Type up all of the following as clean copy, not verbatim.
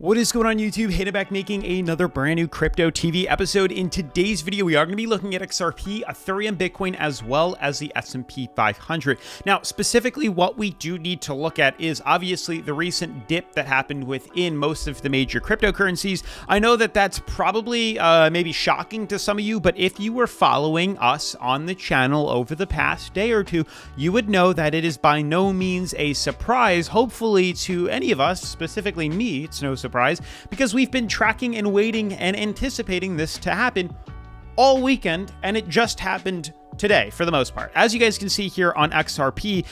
What is going on YouTube? Hayden back making another brand new crypto TV episode. In today's video, we are going to be looking at XRP, Ethereum, Bitcoin, as well as the S&P 500. Now, specifically what we do need to look at is obviously the recent dip that happened within most of the major cryptocurrencies. I know that that's probably maybe shocking to some of you, but if you were following us on the channel over the past day or two, you would know that it is by no means a surprise, hopefully to any of us, specifically me, it's no surprise, because we've been tracking and waiting and anticipating this to happen all weekend, and it just happened today for the most part. As you guys can see here on XRP,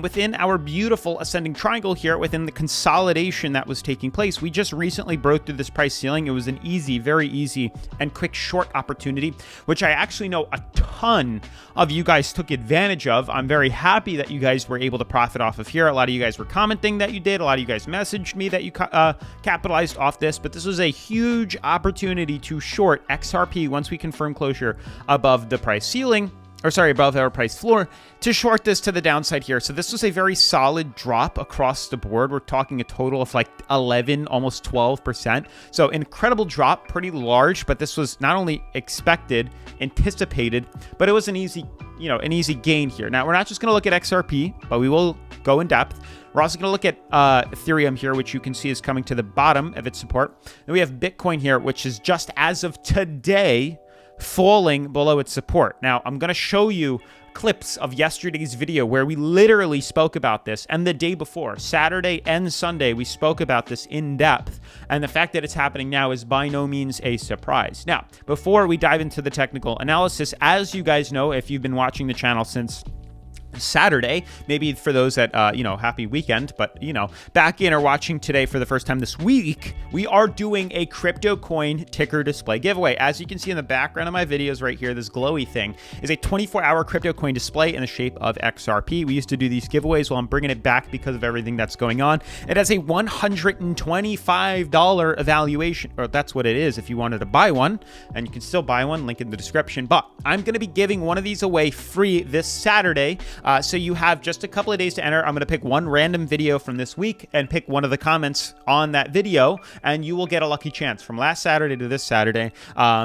within our beautiful ascending triangle here, within the consolidation that was taking place, we just recently broke through this price ceiling. It was an easy, very easy and quick short opportunity, which I actually know a ton of you guys took advantage of. I'm very happy that you guys were able to profit off of here. A lot of you guys were commenting that you did. A lot of you guys messaged me that you capitalized off this, but this was a huge opportunity to short XRP once we confirm closure above the price ceiling, or sorry, above our price floor, to short this to the downside here. So this was a very solid drop across the board. We're talking a total of like 11, almost 12%. So incredible drop, pretty large, but this was not only expected, anticipated, but it was an easy, an easy gain here. Now, we're not just gonna look at XRP, but we will go in depth. We're also going to look at Ethereum here, which you can see is coming to the bottom of its support. And we have Bitcoin here, which is just as of today, falling below its support. Now, I'm going to show you clips of yesterday's video where we literally spoke about this, and the day before, Saturday and Sunday, we spoke about this in depth, and the fact that it's happening now is by no means a surprise. Now, before we dive into the technical analysis, as you guys know, if you've been watching the channel since Saturday, maybe for those that happy weekend, but back in or watching today for the first time this week, we are doing a crypto coin ticker display giveaway. As you can see in the background of my videos right here, this glowy thing is a 24-hour crypto coin display in the shape of XRP. We used to do these giveaways. Well, I'm bringing it back because of everything that's going on. It has a $125 evaluation, or that's what it is if you wanted to buy one, and you can still buy one, link in the description. But I'm going to be giving one of these away free this Saturday. So you have just a couple of days to enter. I'm going to pick one random video from this week and pick one of the comments on that video, and you will get a lucky chance. From last Saturday to this Saturday,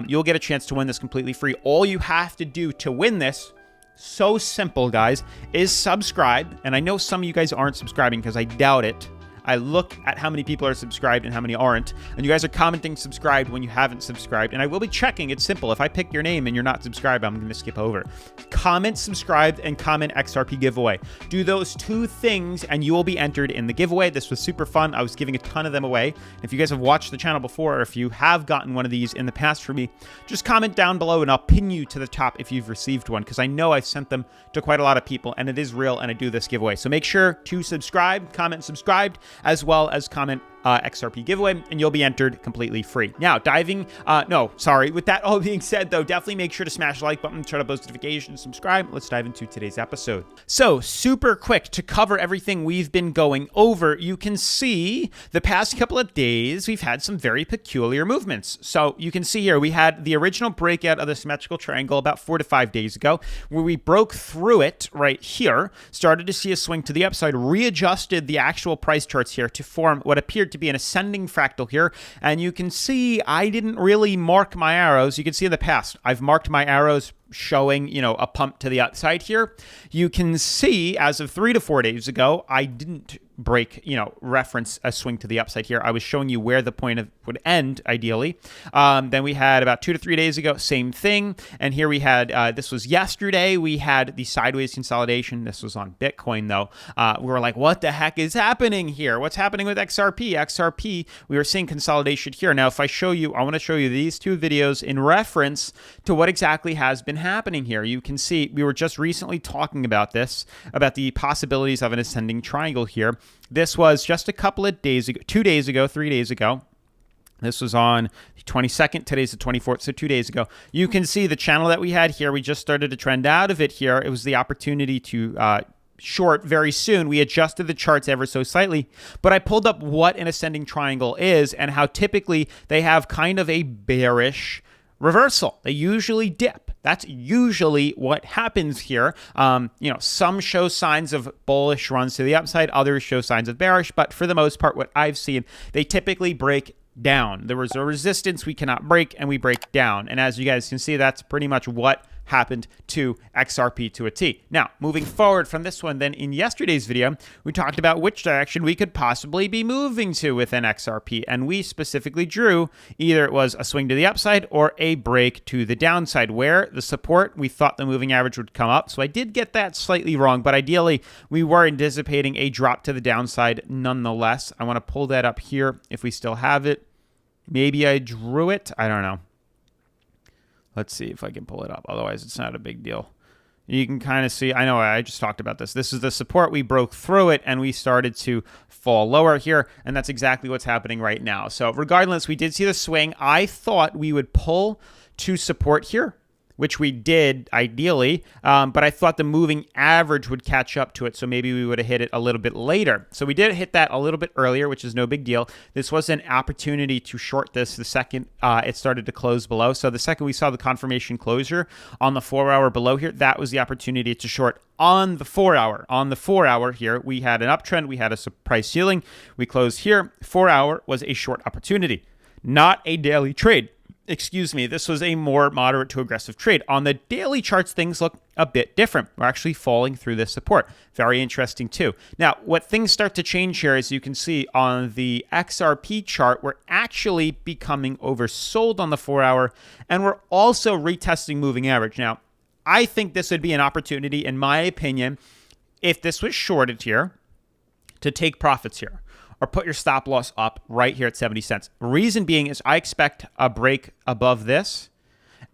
you'll get a chance to win this completely free. All you have to do to win this, so simple, guys, is subscribe. And I know some of you guys aren't subscribing because I doubt it. I look at how many people are subscribed and how many aren't, and you guys are commenting subscribed when you haven't subscribed, and I will be checking. It's simple. If I pick your name and you're not subscribed, I'm going to skip over. Comment subscribed and comment XRP giveaway. Do those two things and you will be entered in the giveaway. This was super fun. I was giving a ton of them away. If you guys have watched the channel before, or if you have gotten one of these in the past for me, just comment down below and I'll pin you to the top if you've received one, because I know I've sent them to quite a lot of people, and it is real, and I do this giveaway. So make sure to subscribe, comment subscribed, as well as comment XRP giveaway, and you'll be entered completely free. Now, with that all being said, though, definitely make sure to smash the like button, turn on post notifications, subscribe. Let's dive into today's episode. So, super quick to cover everything we've been going over. You can see the past couple of days, we've had some very peculiar movements. So, you can see here, we had the original breakout of the symmetrical triangle about 4 to 5 days ago, where we broke through it right here, started to see a swing to the upside, readjusted the actual price charts here to form what appeared to be an ascending fractal here, and you can see I didn't really mark my arrows. You can see in the past I've marked my arrows showing a pump to the upside here. You can see as of 3 to 4 days ago I didn't break, reference a swing to the upside here. I was showing you where the point would end, ideally. Then we had about 2 to 3 days ago, same thing. And here we had, this was yesterday, we had the sideways consolidation. This was on Bitcoin, though. We were like, what the heck is happening here? What's happening with XRP? XRP, we were seeing consolidation here. Now, if I show you, I want to show you these two videos in reference to what exactly has been happening here. You can see we were just recently talking about this, about the possibilities of an ascending triangle here. This was just a couple of days ago, 2 days ago, 3 days ago. This was on the 22nd. Today's the 24th, so 2 days ago. You can see the channel that we had here. We just started to trend out of it here. It was the opportunity to short very soon. We adjusted the charts ever so slightly, but I pulled up what an ascending triangle is and how typically they have kind of a bearish reversal. They usually dip. That's usually what happens here. Some show signs of bullish runs to the upside, others show signs of bearish, but for the most part, what I've seen, they typically break down. There was a resistance we cannot break, and we break down. And as you guys can see, that's pretty much what happened to XRP to a T. Now, moving forward from this one, then in yesterday's video, we talked about which direction we could possibly be moving to within XRP, and we specifically drew either it was a swing to the upside or a break to the downside, where the support, we thought the moving average would come up. So I did get that slightly wrong, but ideally, we were anticipating a drop to the downside nonetheless. I want to pull that up here if we still have it. Maybe I drew it. I don't know. Let's see if I can pull it up. Otherwise, it's not a big deal. You can kind of see, I know I just talked about this. This is the support. We broke through it, and we started to fall lower here, and that's exactly what's happening right now. So regardless, we did see the swing. I thought we would pull to support here, which we did ideally, but I thought the moving average would catch up to it, so maybe we would have hit it a little bit later. So we did hit that a little bit earlier, which is no big deal. This was an opportunity to short this the second it started to close below. So the second we saw the confirmation closure on the 4 hour below here, that was the opportunity to short on the 4 hour. On the 4 hour here, we had an uptrend, we had a price ceiling, we closed here. 4 hour was a short opportunity, not a daily trade. Excuse me, this was a more moderate to aggressive trade. On the daily charts, things look a bit different. We're actually falling through this support. Very interesting too. Now, what things start to change here, as you can see on the XRP chart, we're actually becoming oversold on the 4 hour, and we're also retesting moving average. Now, I think this would be an opportunity, in my opinion, if this was shorted here, to take profits here, or put your stop loss up right here at 70 cents. Reason being is I expect a break above this,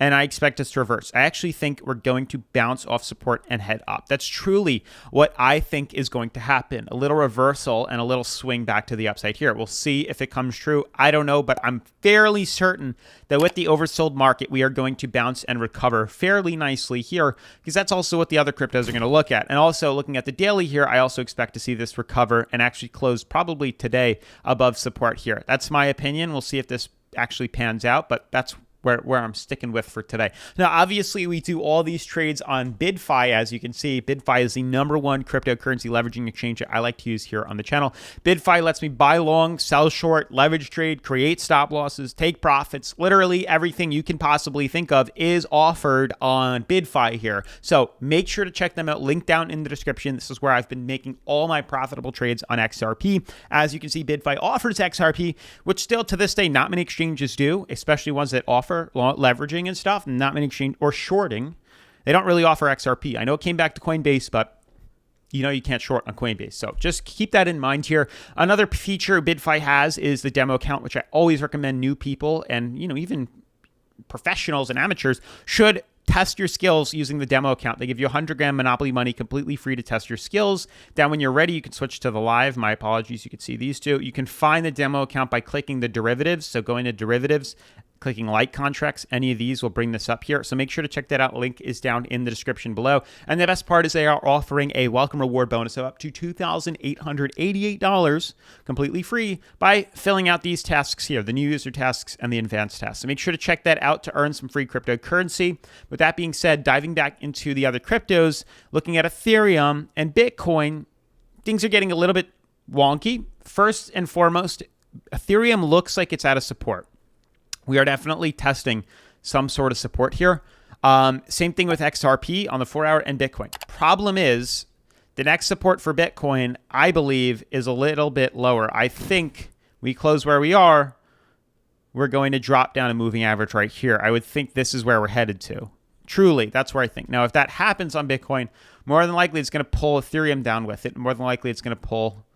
and I expect us to reverse. I actually think we're going to bounce off support and head up. That's truly what I think is going to happen. A little reversal and a little swing back to the upside here. We'll see if it comes true. I don't know, but I'm fairly certain that with the oversold market, we are going to bounce and recover fairly nicely here, because that's also what the other cryptos are going to look at. And also looking at the daily here, I also expect to see this recover and actually close probably today above support here. That's my opinion. We'll see if this actually pans out, but that's where I'm sticking with for today. Now, obviously, we do all these trades on BidFi. As you can see, BidFi is the #1 cryptocurrency leveraging exchange that I like to use here on the channel. BidFi lets me buy long, sell short, leverage trade, create stop losses, take profits. Literally everything you can possibly think of is offered on BidFi here. So make sure to check them out. Link down in the description. This is where I've been making all my profitable trades on XRP. As you can see, BidFi offers XRP, which still to this day, not many exchanges do, especially ones that offer leveraging and stuff. Not many exchange or shorting. They don't really offer XRP. I know it came back to Coinbase, but you can't short on Coinbase. So just keep that in mind here. Another feature BidFi has is the demo account, which I always recommend new people and, even professionals and amateurs should test your skills using the demo account. They give you 100 grand Monopoly money completely free to test your skills. Then when you're ready, you can switch to the live. My apologies. You can see these two. You can find the demo account by clicking the derivatives. So going to derivatives, clicking light contracts, any of these will bring this up here. So make sure to check that out. Link is down in the description below. And the best part is they are offering a welcome reward bonus of up to $2,888 completely free by filling out these tasks here, the new user tasks and the advanced tasks. So make sure to check that out to earn some free cryptocurrency. With that being said, diving back into the other cryptos, looking at Ethereum and Bitcoin, things are getting a little bit wonky. First and foremost, Ethereum looks like it's out of support. We are definitely testing some sort of support here. Same thing with XRP on the 4 hour and Bitcoin. Problem is, the next support for Bitcoin, I believe, is a little bit lower. I think we close where we are, we're going to drop down a moving average right here. I would think this is where we're headed to. Truly, that's where I think. Now, if that happens on Bitcoin, more than likely it's going to pull Ethereum down with it. More than likely it's going to pull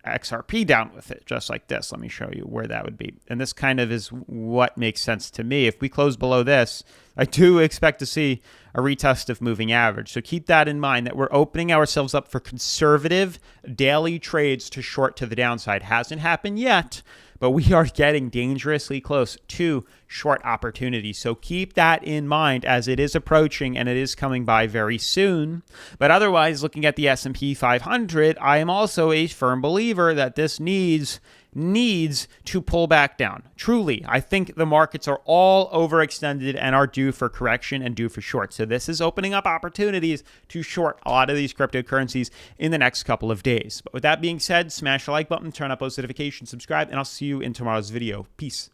XRP down with it, just like this. Let me show you where that would be. And this kind of is what makes sense to me. If we close below this, I do expect to see a retest of moving average. So keep that in mind, that we're opening ourselves up for conservative daily trades to short to the downside. Hasn't happened yet, but we are getting dangerously close to short opportunities. So keep that in mind as it is approaching, and it is coming by very soon. But otherwise, looking at the S&P 500, I am also a firm believer that this needs needs to pull back down. Truly, I think the markets are all overextended and are due for correction and due for short. So this is opening up opportunities to short a lot of these cryptocurrencies in the next couple of days. But with that being said, smash the like button, turn on post notifications, subscribe, and I'll see you in tomorrow's video. Peace.